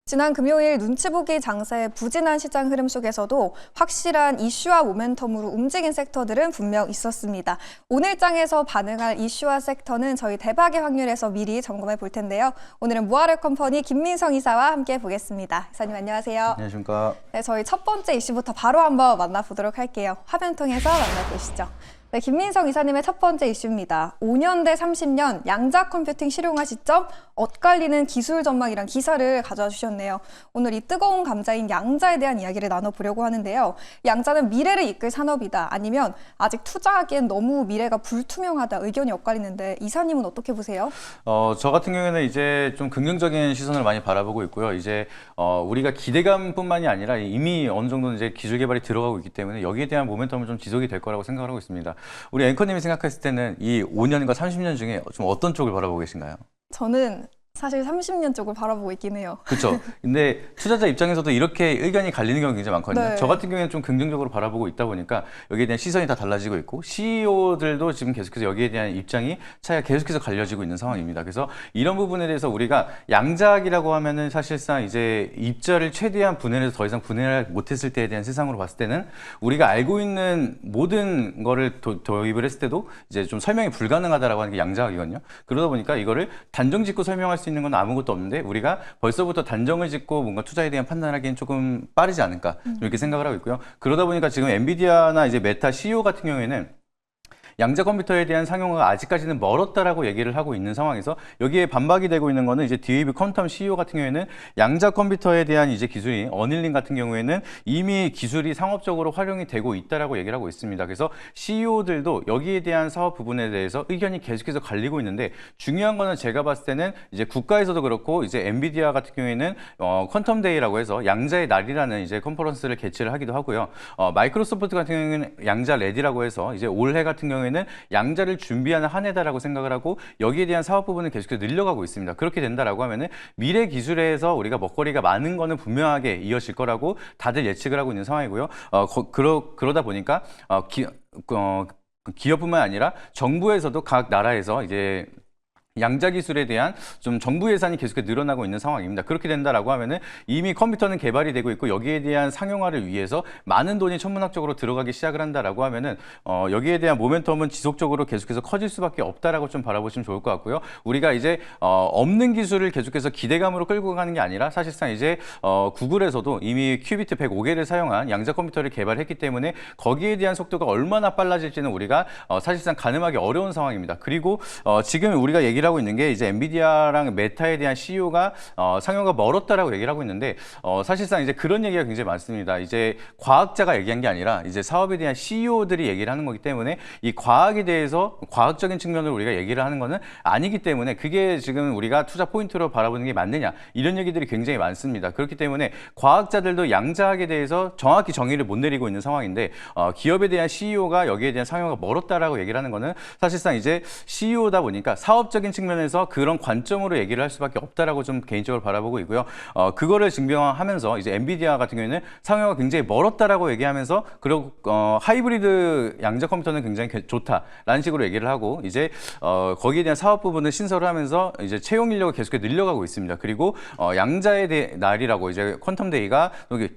지난 금요일 눈치 보기 장세의 부진한 시장 흐름 속에서도 확실한 이슈와 모멘텀으로 움직인 섹터들은 분명 있었습니다. 오늘 장에서 반응할 이슈와 섹터는 저희 대박의 확률에서 미리 점검해 볼 텐데요. 오늘은 무아래 컴퍼니 김민성 이사와 함께 보겠습니다. 이사님 안녕하세요. 안녕하십니까. 네, 저희 첫 번째 이슈부터 바로 한번 만나보도록 할게요. 화면 통해서 만나보시죠. 네, 김민성 이사님의 첫 번째 이슈입니다. 5년 대 30년 양자 컴퓨팅 실용화 시점, 엇갈리는 기술 전망이란 기사를 가져와 주셨네요. 오늘 이 뜨거운 감자인 양자에 대한 이야기를 나눠보려고 하는데요. 양자는 미래를 이끌 산업이다. 아니면 아직 투자하기엔 너무 미래가 불투명하다. 의견이 엇갈리는데 이사님은 어떻게 보세요? 저 같은 경우에는 이제 좀 긍정적인 시선을 많이 바라보고 있고요. 이제 우리가 기대감뿐만이 아니라 이미 어느 정도 이제 기술 개발이 들어가고 있기 때문에 여기에 대한 모멘텀은 좀 지속이 될 거라고 생각을 하고 있습니다. 우리 앵커님이 생각했을 때는 이 5년과 30년 중에 좀 어떤 쪽을 바라보고 계신가요? 저는 사실 30년 쪽을 바라보고 있긴 해요. 그렇죠. 근데 투자자 입장에서도 이렇게 의견이 갈리는 경우가 굉장히 많거든요. 네. 저 같은 경우에는 좀 긍정적으로 바라보고 있다 보니까 여기에 대한 시선이 다 달라지고 있고 CEO들도 지금 계속해서 여기에 대한 입장이 차이가 계속해서 갈려지고 있는 상황입니다. 그래서 이런 부분에 대해서 우리가 양자학이라고 하면은 사실상 이제 입자를 최대한 분해해서 더 이상 분해를 못했을 때에 대한 세상으로 봤을 때는 우리가 알고 있는 모든 거를 도입을 했을 때도 이제 좀 설명이 불가능하다라고 하는 게 양자학이거든요. 그러다 보니까 이거를 단정 짓고 설명할 수 있는 건 아무것도 없는데 우리가 벌써부터 단정을 짓고 뭔가 투자에 대한 판단하기엔 조금 빠르지 않을까 이렇게 생각을 하고 있고요. 그러다 보니까 지금 엔비디아나 이제 메타 CEO 같은 경우에는 양자 컴퓨터에 대한 상용화가 아직까지는 멀었다라고 얘기를 하고 있는 상황에서 여기에 반박이 되고 있는 거는 이제 DWB 퀀텀 CEO 같은 경우에는 양자 컴퓨터에 대한 이제 기술이 어닐링 같은 경우에는 이미 기술이 상업적으로 활용이 되고 있다라고 얘기를 하고 있습니다. 그래서 CEO들도 여기에 대한 사업 부분에 대해서 의견이 계속해서 갈리고 있는데 중요한 거는 제가 봤을 때는 이제 국가에서도 그렇고 이제 엔비디아 같은 경우에는 퀀텀 데이라고 해서 양자의 날이라는 이제 컨퍼런스를 개최를 하기도 하고요. 마이크로소프트 같은 경우에는 양자 레디라고 해서 이제 올해 같은 경우에는 양자를 준비하는 한 해다라고 생각을 하고 여기에 대한 사업 부분은 계속해서 늘려가고 있습니다. 그렇게 된다라고 하면은 미래 기술에서 우리가 먹거리가 많은 거는 분명하게 이어질 거라고 다들 예측을 하고 있는 상황이고요. 그러다 보니까 기업뿐만 아니라 정부에서도 각 나라에서 이제 양자 기술에 대한 좀 정부 예산이 계속해서 늘어나고 있는 상황입니다. 그렇게 된다라고 하면은 이미 컴퓨터는 개발이 되고 있고 여기에 대한 상용화를 위해서 많은 돈이 천문학적으로 들어가기 시작을 한다라고 하면은 여기에 대한 모멘텀은 지속적으로 계속해서 커질 수밖에 없다라고 좀 바라보시면 좋을 것 같고요. 우리가 이제 없는 기술을 계속해서 기대감으로 끌고 가는 게 아니라 사실상 이제 구글에서도 이미 큐비트 105개를 사용한 양자 컴퓨터를 개발했기 때문에 거기에 대한 속도가 얼마나 빨라질지는 우리가 사실상 가늠하기 어려운 상황입니다. 그리고 지금 우리가 얘기를 하고 있는 게 이제 엔비디아랑 메타에 대한 CEO가 상용화가 멀었다라고 얘기를 하고 있는데 사실상 이제 그런 얘기가 굉장히 많습니다. 이제 과학자가 얘기한 게 아니라 이제 사업에 대한 CEO들이 얘기를 하는 거기 때문에 이 과학에 대해서 과학적인 측면으로 우리가 얘기를 하는 거는 아니기 때문에 그게 지금 우리가 투자 포인트로 바라보는 게 맞느냐 이런 얘기들이 굉장히 많습니다. 그렇기 때문에 과학자들도 양자학에 대해서 정확히 정의를 못 내리고 있는 상황인데 기업에 대한 CEO가 여기에 대한 상용화가 멀었다라고 얘기를 하는 거는 사실상 이제 CEO다 보니까 사업적인 측면에서 그런 관점으로 얘기를 할 수밖에 없다라고 좀 개인적으로 바라보고 있고요. 그거를 증명하면서 이제 엔비디아 같은 경우에는 상용화가 굉장히 멀었다라고 얘기하면서 그리고 하이브리드 양자 컴퓨터는 굉장히 좋다라는 식으로 얘기를 하고 이제 거기에 대한 사업 부분을 신설을 하면서 이제 채용 인력을 계속해서 늘려가고 있습니다. 그리고 양자의 날이라고 이제 퀀텀 데이가 여기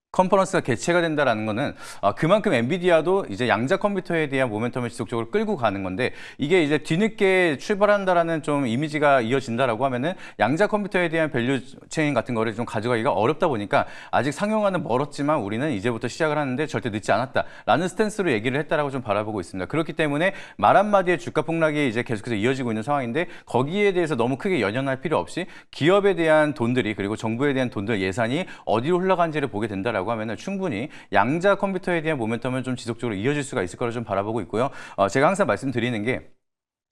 컨퍼런스가 개최가 된다라는 거는 그만큼 엔비디아도 이제 양자 컴퓨터에 대한 모멘텀을 지속적으로 끌고 가는 건데 이게 이제 뒤늦게 출발한다라는 좀 이미지가 이어진다라고 하면은 양자 컴퓨터에 대한 밸류 체인 같은 거를 좀 가져가기가 어렵다 보니까 아직 상용화는 멀었지만 우리는 이제부터 시작을 하는데 절대 늦지 않았다라는 스탠스로 얘기를 했다라고 좀 바라보고 있습니다. 그렇기 때문에 말 한마디에 주가 폭락이 이제 계속해서 이어지고 있는 상황인데 거기에 대해서 너무 크게 연연할 필요 없이 기업에 대한 돈들이 그리고 정부에 대한 돈들 예산이 어디로 흘러간지를 보게 된다라고 하면은 충분히 양자 컴퓨터에 대한 모멘텀은 좀 지속적으로 이어질 수가 있을 거라 좀 바라보고 있고요. 제가 항상 말씀드리는 게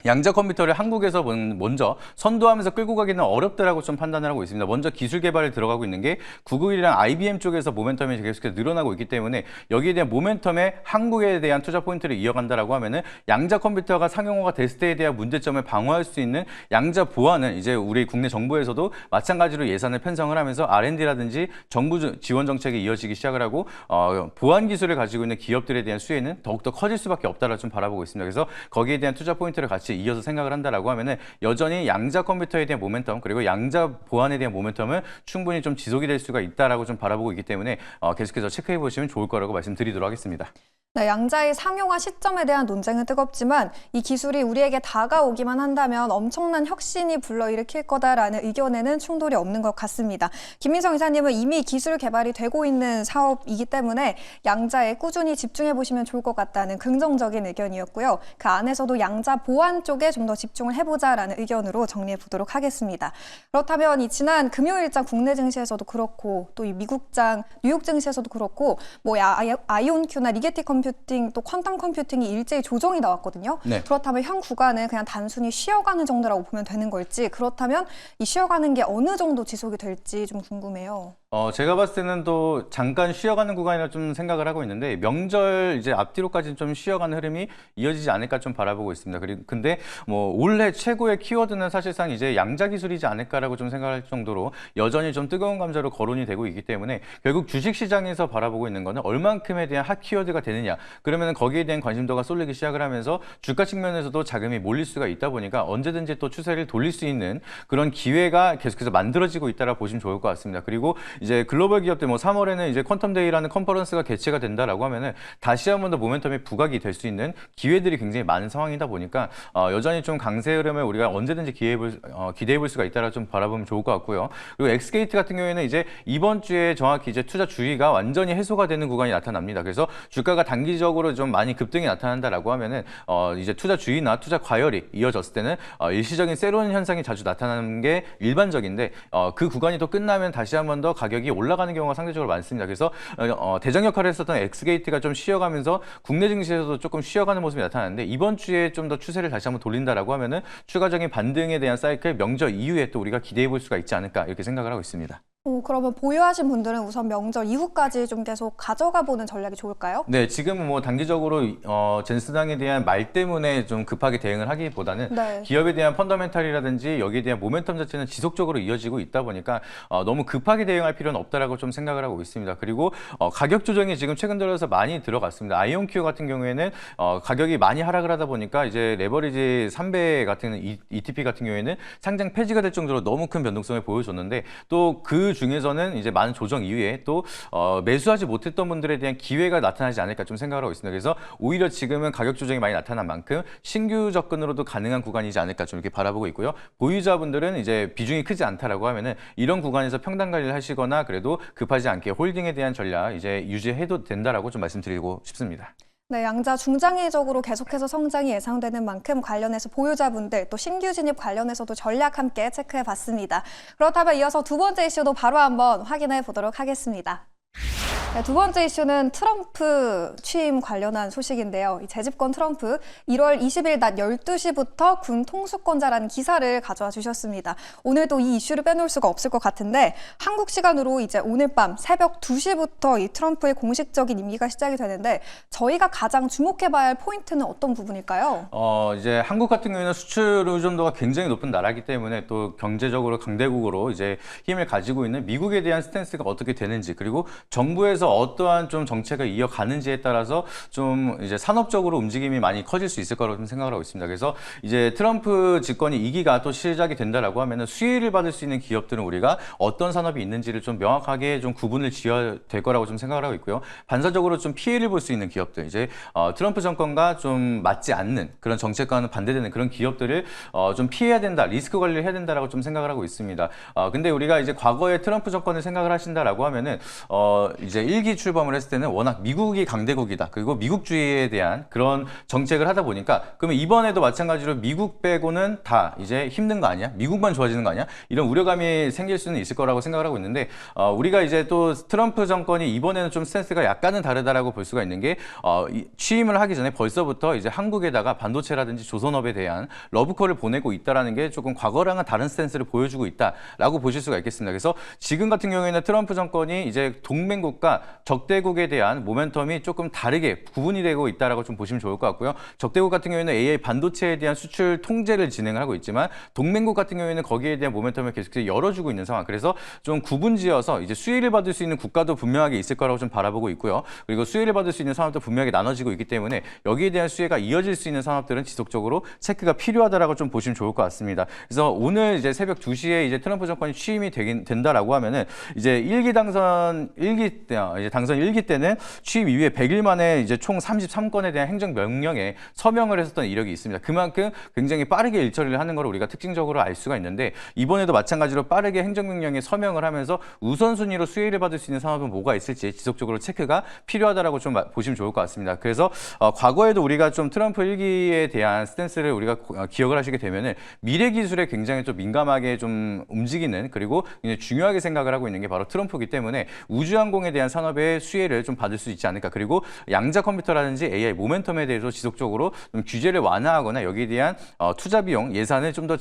양자 컴퓨터를 한국에서 먼저 선도하면서 끌고 가기는 어렵다라고 좀 판단을 하고 있습니다. 먼저 기술 개발에 들어가고 있는 게 구글이랑 IBM 쪽에서 모멘텀이 계속해서 늘어나고 있기 때문에 여기에 대한 모멘텀에 한국에 대한 투자 포인트를 이어간다라고 하면은 양자 컴퓨터가 상용화가 됐을 때에 대한 문제점을 방어할 수 있는 양자 보안은 이제 우리 국내 정부에서도 마찬가지로 예산을 편성을 하면서 R&D라든지 정부 지원 정책이 이어지기 시작을 하고 보안 기술을 가지고 있는 기업들에 대한 수혜는 더욱더 커질 수밖에 없다라 좀 바라보고 있습니다. 그래서 거기에 대한 투자 포인트를 같이 같이 이어서 생각을 한다라고 하면은 여전히 양자 컴퓨터에 대한 모멘텀 그리고 양자 보안에 대한 모멘텀은 충분히 좀 지속이 될 수가 있다라고 좀 바라보고 있기 때문에 계속해서 체크해 보시면 좋을 거라고 말씀드리도록 하겠습니다. 네, 양자의 상용화 시점에 대한 논쟁은 뜨겁지만 이 기술이 우리에게 다가오기만 한다면 엄청난 혁신이 불러일으킬 거다라는 의견에는 충돌이 없는 것 같습니다. 김민성 이사님은 이미 기술 개발이 되고 있는 사업이기 때문에 양자에 꾸준히 집중해 보시면 좋을 것 같다는 긍정적인 의견이었고요. 그 안에서도 양자 보안 쪽에 좀 더 집중을 해보자라는 의견으로 정리해 보도록 하겠습니다. 그렇다면 이 지난 금요일장 국내 증시에서도 그렇고 또 이 미국장 뉴욕 증시에서도 그렇고 뭐 아이온큐나 리게티 컴퓨팅 또 퀀텀 컴퓨팅이 일제히 조정이 나왔거든요. 네. 그렇다면 현 구간은 그냥 단순히 쉬어가는 정도라고 보면 되는 걸지 그렇다면 이 쉬어가는 게 어느 정도 지속이 될지 좀 궁금해요. 제가 봤을 때는 또 잠깐 쉬어가는 구간이라 좀 생각을 하고 있는데 명절 이제 앞뒤로까지는 좀 쉬어가는 흐름이 이어지지 않을까 좀 바라보고 있습니다. 근데 뭐 올해 최고의 키워드는 사실상 이제 양자 기술이지 않을까라고 좀 생각할 정도로 여전히 좀 뜨거운 감자로 거론이 되고 있기 때문에 결국 주식 시장에서 바라보고 있는 거는 얼만큼에 대한 핫 키워드가 되느냐. 그러면 거기에 대한 관심도가 쏠리기 시작을 하면서 주가 측면에서도 자금이 몰릴 수가 있다 보니까 언제든지 또 추세를 돌릴 수 있는 그런 기회가 계속해서 만들어지고 있다라 보시면 좋을 것 같습니다. 그리고 이제 글로벌 기업들 뭐 3월에는 이제 퀀텀데이라는 컨퍼런스가 개최가 된다라고 하면은 다시 한 번 더 모멘텀이 부각이 될 수 있는 기회들이 굉장히 많은 상황이다 보니까 여전히 좀 강세 흐름을 우리가 언제든지 기대해 볼 수가 있다라 좀 바라보면 좋을 것 같고요. 그리고 엑스게이트 같은 경우에는 이제 이번 주에 정확히 이제 투자 주의가 완전히 해소가 되는 구간이 나타납니다. 그래서 주가가 단기적으로 좀 많이 급등이 나타난다라고 하면은 이제 투자 주의나 투자 과열이 이어졌을 때는 일시적인 새로운 현상이 자주 나타나는 게 일반적인데 그 구간이 또 끝나면 다시 한 번 더 가격이 올라가는 경우가 상대적으로 많습니다. 그래서 대장 역할을 했었던 엑스게이트가 좀 쉬어가면서 국내 증시에서도 조금 쉬어가는 모습이 나타나는데 이번 주에 좀 더 추세를 다시 한번 돌린다라고 하면은 추가적인 반등에 대한 사이클 명절 이후에 또 우리가 기대해 볼 수가 있지 않을까 이렇게 생각을 하고 있습니다. 그러면 보유하신 분들은 우선 명절 이후까지 좀 계속 가져가 보는 전략이 좋을까요? 네, 지금은 뭐 단기적으로 젠스당에 대한 말 때문에 좀 급하게 대응을 하기보다는 네. 기업에 대한 펀더멘탈이라든지 여기에 대한 모멘텀 자체는 지속적으로 이어지고 있다 보니까 너무 급하게 대응할 필요는 없다라고 좀 생각을 하고 있습니다. 그리고 가격 조정이 지금 최근 들어서 많이 들어갔습니다. 아이온큐 같은 경우에는 가격이 많이 하락을 하다 보니까 이제 레버리지 3배 같은 ETP 같은 경우에는 상장 폐지가 될 정도로 너무 큰 변동성을 보여줬는데 또 그 중에서는 이제 많은 조정 이후에 또 매수하지 못했던 분들에 대한 기회가 나타나지 않을까 좀 생각을 하고 있습니다. 그래서 오히려 지금은 가격 조정이 많이 나타난 만큼 신규 접근으로도 가능한 구간이지 않을까 좀 이렇게 바라보고 있고요. 보유자분들은 이제 비중이 크지 않다라고 하면은 이런 구간에서 평단 관리를 하시거나 그래도 급하지 않게 홀딩에 대한 전략 이제 유지해도 된다라고 좀 말씀드리고 싶습니다. 네, 양자 중장기적으로 계속해서 성장이 예상되는 만큼 관련해서 보유자분들 또 신규 진입 관련해서도 전략 함께 체크해 봤습니다. 그렇다면 이어서 두 번째 이슈도 바로 한번 확인해 보도록 하겠습니다. 네, 두 번째 이슈는 트럼프 취임 관련한 소식인데요. 이 재집권 트럼프 1월 20일 낮 12시부터 군 통수권자라는 기사를 가져와 주셨습니다. 오늘도 이 이슈를 빼놓을 수가 없을 것 같은데 한국 시간으로 이제 오늘 밤 새벽 2시부터 이 트럼프의 공식적인 임기가 시작이 되는데 저희가 가장 주목해봐야 할 포인트는 어떤 부분일까요? 이제 한국 같은 경우에는 수출 의존도가 굉장히 높은 나라이기 때문에 또 경제적으로 강대국으로 이제 힘을 가지고 있는 미국에 대한 스탠스가 어떻게 되는지 그리고 정부에서 어떠한 좀 정책을 이어가는지에 따라서 좀 이제 산업적으로 움직임이 많이 커질 수 있을 거라고 좀 생각을 하고 있습니다. 그래서 이제 트럼프 집권이 2기가 또 시작이 된다라고 하면은 수혜를 받을 수 있는 기업들은 우리가 어떤 산업이 있는지를 좀 명확하게 좀 구분을 지어야 될 거라고 좀 생각을 하고 있고요. 반사적으로 좀 피해를 볼 수 있는 기업들, 이제 트럼프 정권과 좀 맞지 않는 그런 정책과는 반대되는 그런 기업들을 좀 피해야 된다, 리스크 관리를 해야 된다라고 좀 생각을 하고 있습니다. 근데 우리가 이제 과거에 트럼프 정권을 생각을 하신다라고 하면은 이제 일기 출범을 했을 때는 워낙 미국이 강대국이다. 그리고 미국주의에 대한 그런 정책을 하다 보니까 그러면 이번에도 마찬가지로 미국 빼고는 다 이제 힘든 거 아니야? 미국만 좋아지는 거 아니야? 이런 우려감이 생길 수는 있을 거라고 생각을 하고 있는데 우리가 이제 또 트럼프 정권이 이번에는 좀 스탠스가 약간은 다르다라고 볼 수가 있는 게 취임을 하기 전에 벌써부터 이제 한국에다가 반도체라든지 조선업에 대한 러브콜을 보내고 있다라는 게 조금 과거랑은 다른 스탠스를 보여주고 있다라고 보실 수가 있겠습니다. 그래서 지금 같은 경우에는 트럼프 정권이 이제 동맹국가 보니까 적대국에 대한 모멘텀이 조금 다르게 구분이 되고 있다라고 좀 보시면 좋을 것 같고요. 적대국 같은 경우에는 AI 반도체에 대한 수출 통제를 진행을 하고 있지만 동맹국 같은 경우에는 거기에 대한 모멘텀을 계속해서 열어주고 있는 상황. 그래서 좀 구분지어서 이제 수혜를 받을 수 있는 국가도 분명하게 있을 거라고 좀 바라보고 있고요. 그리고 수혜를 받을 수 있는 산업도 분명하게 나눠지고 있기 때문에 여기에 대한 수혜가 이어질 수 있는 산업들은 지속적으로 체크가 필요하다라고 좀 보시면 좋을 것 같습니다. 그래서 오늘 이제 새벽 2시에 이제 트럼프 정권이 취임이 된다라고 하면은 이제 당선 1기 때는 취임 이후에 100일 만에 이제 총 33건에 대한 행정 명령에 서명을 했었던 이력이 있습니다. 그만큼 굉장히 빠르게 일처리를 하는 걸 우리가 특징적으로 알 수가 있는데 이번에도 마찬가지로 빠르게 행정명령에 서명을 하면서 우선순위로 수혜를 받을 수 있는 산업은 뭐가 있을지 지속적으로 체크가 필요하다라고 좀 보시면 좋을 것 같습니다. 그래서 과거에도 우리가 좀 트럼프 1기에 대한 스탠스를 우리가 기억을 하시게 되면은 미래 기술에 굉장히 좀 민감하게 좀 움직이는 그리고 굉장히 중요하게 생각을 하고 있는 게 바로 트럼프이기 때문에 우주항공에 대한 산업의 수혜를 좀 받을 수 있지 않을까. 그리고 양자 컴퓨터라든지 AI 모멘텀에 대해서 지속적으로 좀 규제를 완화하거나 여기에 대한 투자 비용 예산을 좀 더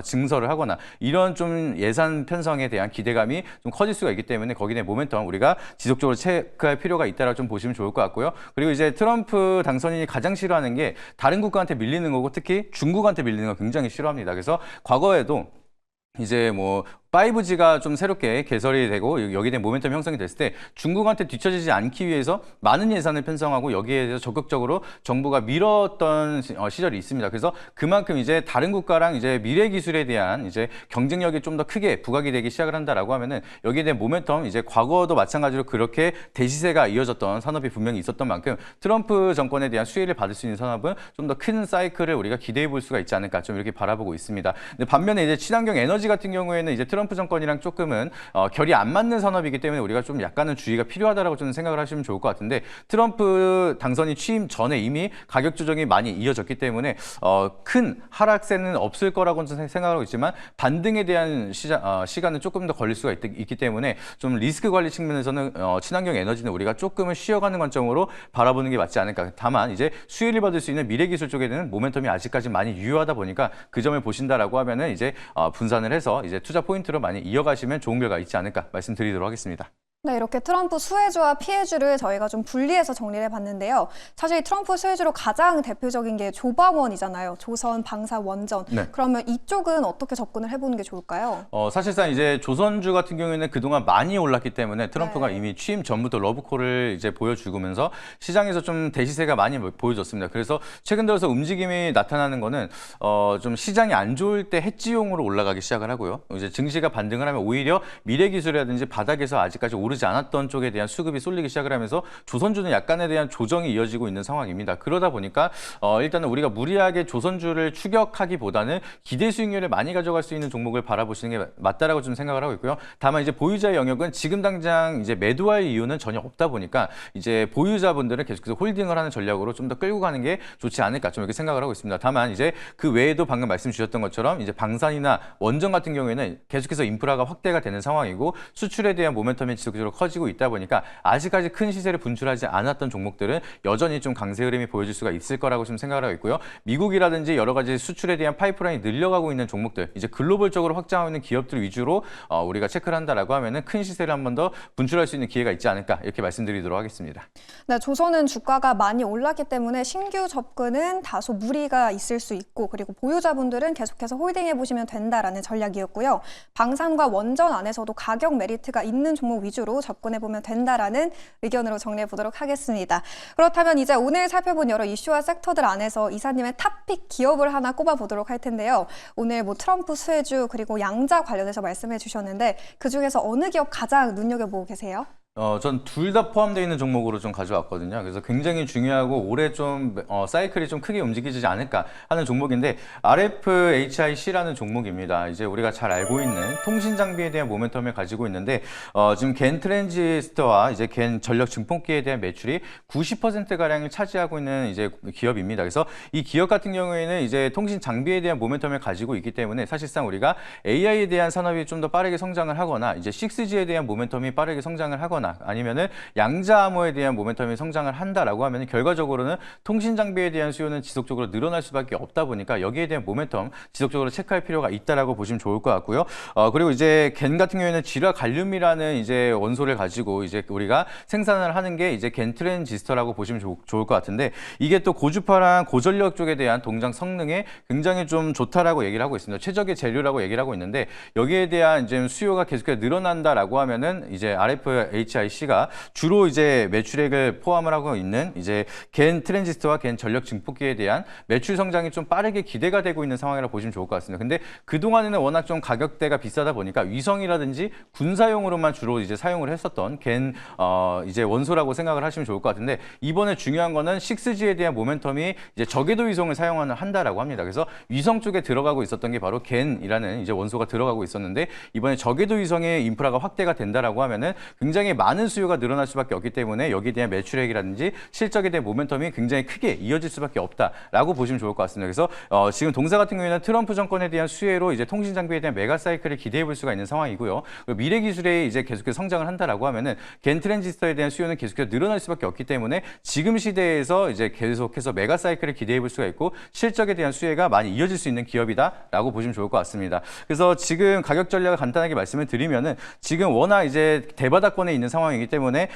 증설을 하거나 이런 좀 예산 편성에 대한 기대감이 좀 커질 수가 있기 때문에 거기에 대한 모멘텀 우리가 지속적으로 체크할 필요가 있다라고 좀 보시면 좋을 것 같고요. 그리고 이제 트럼프 당선인이 가장 싫어하는 게 다른 국가한테 밀리는 거고 특히 중국한테 밀리는 거 굉장히 싫어합니다. 그래서 과거에도 이제 뭐 5G가 좀 새롭게 개설이 되고 여기에 대한 모멘텀 형성이 됐을 때 중국한테 뒤처지지 않기 위해서 많은 예산을 편성하고 여기에 대해서 적극적으로 정부가 밀었던 시절이 있습니다. 그래서 그만큼 이제 다른 국가랑 이제 미래 기술에 대한 이제 경쟁력이 좀 더 크게 부각이 되기 시작을 한다라고 하면은 여기에 대한 모멘텀 이제 과거도 마찬가지로 그렇게 대시세가 이어졌던 산업이 분명히 있었던 만큼 트럼프 정권에 대한 수혜를 받을 수 있는 산업은 좀 더 큰 사이클을 우리가 기대해 볼 수가 있지 않을까 좀 이렇게 바라보고 있습니다. 근데 반면에 이제 친환경 에너지 같은 경우에는 이제 트럼프 정권이랑 조금은 결이 안 맞는 산업이기 때문에 우리가 좀 약간은 주의가 필요하다라고 저는 생각을 하시면 좋을 것 같은데 트럼프 당선이 취임 전에 이미 가격 조정이 많이 이어졌기 때문에 큰 하락세는 없을 거라고 저는 생각하고 있지만 반등에 대한 시간은 조금 더 걸릴 수가 있기 때문에 좀 리스크 관리 측면에서는 친환경 에너지는 우리가 조금은 쉬어가는 관점으로 바라보는 게 맞지 않을까. 다만 이제 수혜를 받을 수 있는 미래 기술 쪽에는 모멘텀이 아직까지 많이 유효하다 보니까 그 점을 보신다라고 하면은 이제 분산을 해서 이제 투자 포인트로 많이 이어가시면 좋은 결과 있지 않을까 말씀드리도록 하겠습니다. 네, 이렇게 트럼프 수혜주와 피해주를 저희가 좀 분리해서 정리를 해봤는데요. 사실 트럼프 수혜주로 가장 대표적인 게 조방원이잖아요. 조선, 방사, 원전. 네. 그러면 이쪽은 어떻게 접근을 해보는 게 좋을까요? 사실상 이제 조선주 같은 경우에는 그동안 많이 올랐기 때문에 트럼프가 네. 이미 취임 전부터 러브콜을 이제 보여주면서 시장에서 좀 대시세가 많이 보여줬습니다. 그래서 최근 들어서 움직임이 나타나는 거는 좀 시장이 안 좋을 때 해지용으로 올라가기 시작을 하고요. 이제 증시가 반등을 하면 오히려 미래 기술이라든지 바닥에서 아직까지 오르지 않았던 쪽에 대한 수급이 쏠리기 시작을 하면서 조선주는 약간에 대한 조정이 이어지고 있는 상황입니다. 그러다 보니까 일단은 우리가 무리하게 조선주를 추격하기보다는 기대 수익률을 많이 가져갈 수 있는 종목을 바라보시는 게 맞다라고 좀 생각을 하고 있고요. 다만 이제 보유자의 영역은 지금 당장 이제 매도할 이유는 전혀 없다 보니까 이제 보유자분들은 계속해서 홀딩을 하는 전략으로 좀 더 끌고 가는 게 좋지 않을까 좀 이렇게 생각을 하고 있습니다. 다만 이제 그 외에도 방금 말씀 주셨던 것처럼 이제 방산이나 원전 같은 경우에는 계속해서 인프라가 확대가 되는 상황이고 수출에 대한 모멘텀이 지속적으로 커지고 있다 보니까 아직까지 큰 시세를 분출하지 않았던 종목들은 여전히 좀 강세 흐름이 보여질 수가 있을 거라고 좀 생각을 하고 있고요. 미국이라든지 여러 가지 수출에 대한 파이프라인이 늘려가고 있는 종목들, 이제 글로벌적으로 확장하고 있는 기업들 위주로 우리가 체크를 한다라고 하면은 큰 시세를 한 번 더 분출할 수 있는 기회가 있지 않을까 이렇게 말씀드리도록 하겠습니다. 네, 조선은 주가가 많이 올랐기 때문에 신규 접근은 다소 무리가 있을 수 있고 그리고 보유자분들은 계속해서 홀딩해 보시면 된다라는 전략이었고요. 방산과 원전 안에서도 가격 메리트가 있는 종목 위주로 접근해 보면 된다라는 의견으로 정리해 보도록 하겠습니다. 그렇다면 이제 오늘 살펴본 여러 이슈와 섹터들 안에서 이사님의 탑픽 기업을 하나 꼽아 보도록 할 텐데요. 오늘 뭐 트럼프 수혜주 그리고 양자 관련해서 말씀해 주셨는데 그 중에서 어느 기업 가장 눈여겨보고 계세요? 전 둘 다 포함되어 있는 종목으로 좀 가져왔거든요. 그래서 굉장히 중요하고 올해 좀 사이클이 좀 크게 움직이지 않을까 하는 종목인데 RFHIC라는 종목입니다. 이제 우리가 잘 알고 있는 통신 장비에 대한 모멘텀을 가지고 있는데 지금 겐 트랜지스터와 이제 겐 전력 증폭기에 대한 매출이 90% 가량을 차지하고 있는 이제 기업입니다. 그래서 이 기업 같은 경우에는 이제 통신 장비에 대한 모멘텀을 가지고 있기 때문에 사실상 우리가 AI에 대한 산업이 좀 더 빠르게 성장을 하거나 이제 6G에 대한 모멘텀이 빠르게 성장을 하거나 하거나 아니면은 양자 암호에 대한 모멘텀이 성장을 한다라고 하면 결과적으로는 통신 장비에 대한 수요는 지속적으로 늘어날 수밖에 없다 보니까 여기에 대한 모멘텀 지속적으로 체크할 필요가 있다라고 보시면 좋을 것 같고요. 그리고 이제 겐 같은 경우에는 질화 갈륨이라는 이제 원소를 가지고 이제 우리가 생산을 하는 게 이제 겐 트랜지스터라고 보시면 좋을 것 같은데 이게 또 고주파랑 고전력 쪽에 대한 동작 성능에 굉장히 좀 좋다라고 얘기를 하고 있습니다. 최적의 재료라고 얘기를 하고 있는데 여기에 대한 이제 수요가 계속해서 늘어난다라고 하면은 이제 RFHIC가 주로 이제 매출액을 포함을 하고 있는 이제 겐 트랜지스터와 겐 전력 증폭기에 대한 매출 성장이 좀 빠르게 기대가 되고 있는 상황이라고 보시면 좋을 것 같습니다. 근데 그동안에는 워낙 좀 가격대가 비싸다 보니까 위성이라든지 군사용으로만 주로 이제 사용을 했었던 겐 이제 원소라고 생각을 하시면 좋을 것 같은데 이번에 중요한 거는 6G에 대한 모멘텀이 이제 저궤도 위성을 한다라고 합니다. 그래서 위성 쪽에 들어가고 있었던 게 바로 겐이라는 이제 원소가 들어가고 있었는데 이번에 저궤도 위성의 인프라가 확대가 된다라고 하면은 굉장히 많은 수요가 늘어날 수밖에 없기 때문에 여기에 대한 매출액이라든지 실적에 대한 모멘텀이 굉장히 크게 이어질 수밖에 없다라고 보시면 좋을 것 같습니다. 그래서 지금 동사 같은 경우에는 트럼프 정권에 대한 수혜로 이제 통신 장비에 대한 메가 사이클을 기대해 볼 수가 있는 상황이고요. 그리고 미래 기술에 이제 계속해서 성장을 한다라고 하면은 겐 트랜지스터에 대한 수요는 계속해서 늘어날 수밖에 없기 때문에 지금 시대에서 이제 계속해서 메가 사이클을 기대해 볼 수가 있고 실적에 대한 수혜가 많이 이어질 수 있는 기업이다라고 보시면 좋을 것 같습니다. 그래서 지금 가격 전략을 간단하게 말씀을 드리면은 지금 워낙 이제 대바닥권에 있는 상황이기 때문에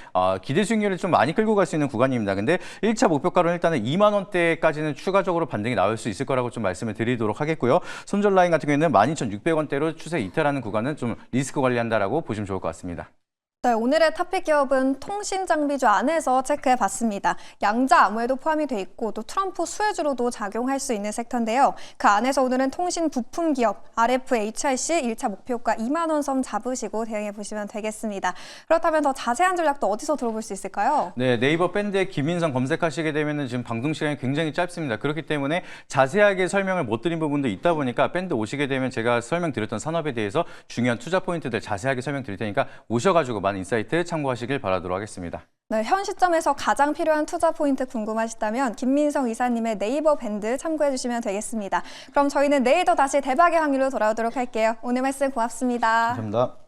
기대 수익률을 좀 많이 끌고 갈 수 있는 구간입니다. 근데 1차 목표가로는 일단은 2만 원대까지는 추가적으로 반등이 나올 수 있을 거라고 좀 말씀을 드리도록 하겠고요. 손절 라인 같은 경우에는 12,600원대로 추세 이탈하는 구간은 좀 리스크 관리한다라고 보시면 좋을 것 같습니다. 네, 오늘의 탑픽 기업은 통신 장비주 안에서 체크해 봤습니다. 양자 암호에도 포함이 돼 있고 또 트럼프 수혜주로도 작용할 수 있는 섹터인데요. 그 안에서 오늘은 통신 부품 기업 RFHIC 1차 목표가 2만 원 선 잡으시고 대응해 보시면 되겠습니다. 그렇다면 더 자세한 전략도 어디서 들어볼 수 있을까요? 네, 네이버 밴드에 김인성 검색하시게 되면은 지금 방송 시간이 굉장히 짧습니다. 그렇기 때문에 자세하게 설명을 못 드린 부분도 있다 보니까 밴드 오시게 되면 제가 설명드렸던 산업에 대해서 중요한 투자 포인트들 자세하게 설명드릴 테니까 오셔가지고 많은 인사이트 참고하시길 바라도록 하겠습니다. 네, 현 시점에서 가장 필요한 투자 포인트 궁금하시다면 김민성 이사님의 네이버 밴드 참고해 주시면 되겠습니다. 그럼 저희는 내일 또 다시 대박의 확률로 돌아오도록 할게요. 오늘 말씀 고맙습니다. 감사합니다.